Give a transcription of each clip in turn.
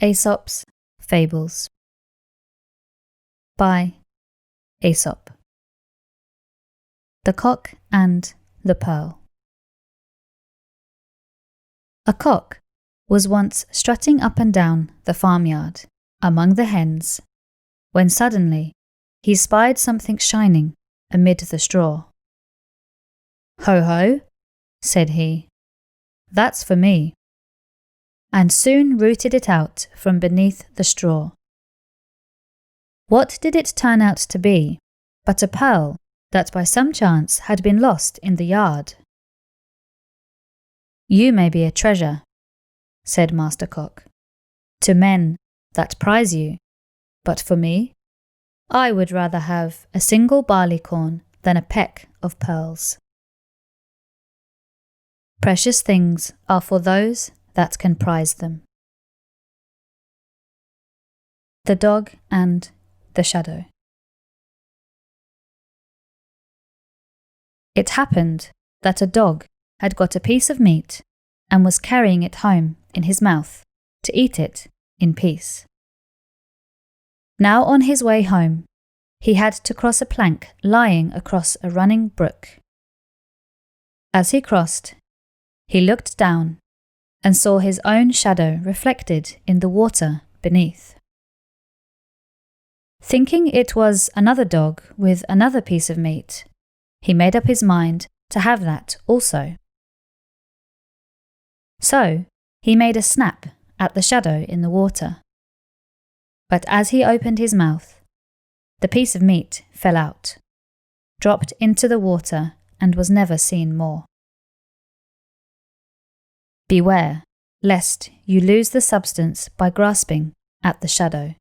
Aesop's Fables by Aesop. The Cock and the Pearl. A cock was once strutting up and down the farmyard among the hens, when suddenly he spied something shining amid the straw. "Ho, ho," said he, "that's for me," and soon rooted it out from beneath the straw. What did it turn out to be but a pearl that by some chance had been lost in the yard? "You may be a treasure," said Master Cock, "to men that prize you, but for me, I would rather have a single barley corn than a peck of pearls. Precious things are for those that can prize them." The Dog and the Shadow. It happened that a dog had got a piece of meat and was carrying it home in his mouth to eat it in peace. Now on his way home, he had to cross a plank lying across a running brook. As he crossed, he looked down and saw his own shadow reflected in the water beneath. Thinking it was another dog with another piece of meat, he made up his mind to have that also. So he made a snap at the shadow in the water. But as he opened his mouth, the piece of meat fell out, dropped into the water, and was never seen more. Beware, lest you lose the substance by grasping at the shadow.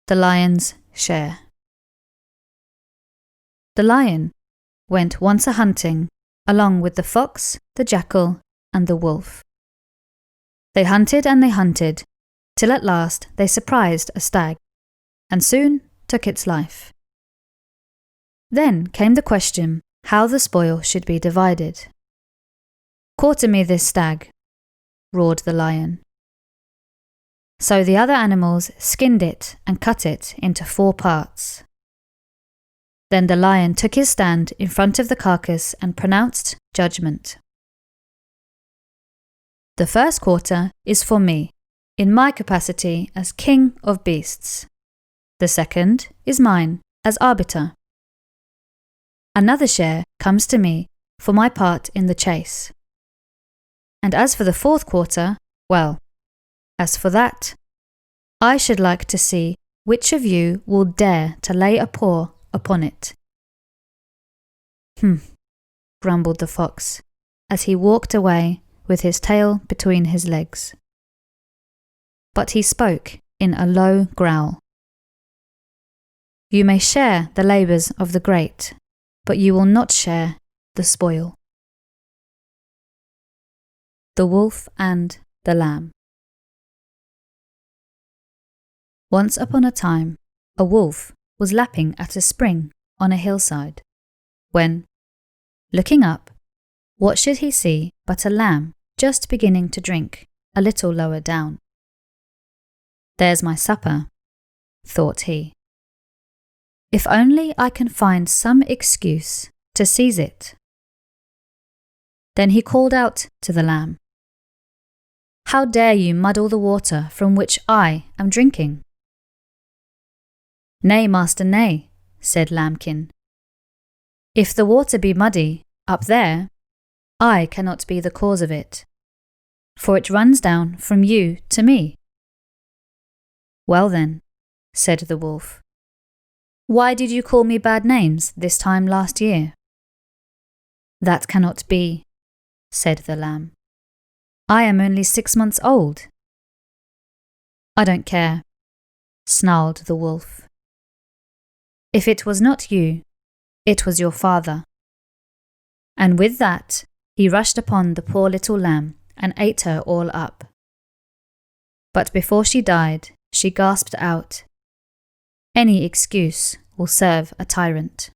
The Lion's Share. The lion went once a-hunting along with the fox, the jackal, and the wolf. They hunted and they hunted, till at last they surprised a stag, and soon took its life. Then came the question how the spoil should be divided. "Quarter me this stag," roared the lion. So the other animals skinned it and cut it into 4 parts. Then the lion took his stand in front of the carcass and pronounced judgment. "The first quarter is for me, in my capacity as king of beasts. The second is mine, as arbiter. Another share comes to me for my part in the chase. And as for the 4th quarter, well, as for that, I should like to see which of you will dare to lay a paw upon it." Grumbled the fox, as he walked away with his tail between his legs. But he spoke in a low growl. "You may share the labours of the great, but you will not share the spoil." The Wolf and the Lamb. Once upon a time, a wolf was lapping at a spring on a hillside, when, looking up, what should he see but a lamb just beginning to drink a little lower down. "There's my supper," thought he. "If only I can find some excuse to seize it." Then he called out to the lamb, "How dare you muddle the water from which I am drinking?" "Nay, master, nay," said Lambkin. "If the water be muddy up there, I cannot be the cause of it, for it runs down from you to me." "Well then," said the wolf, "why did you call me bad names this time last year?" "That cannot be," said the lamb. "I am only 6 months old." "I don't care," snarled the wolf. "If it was not you, it was your father." And with that, he rushed upon the poor little lamb and ate her all up. But before she died, she gasped out, "Any excuse will serve a tyrant."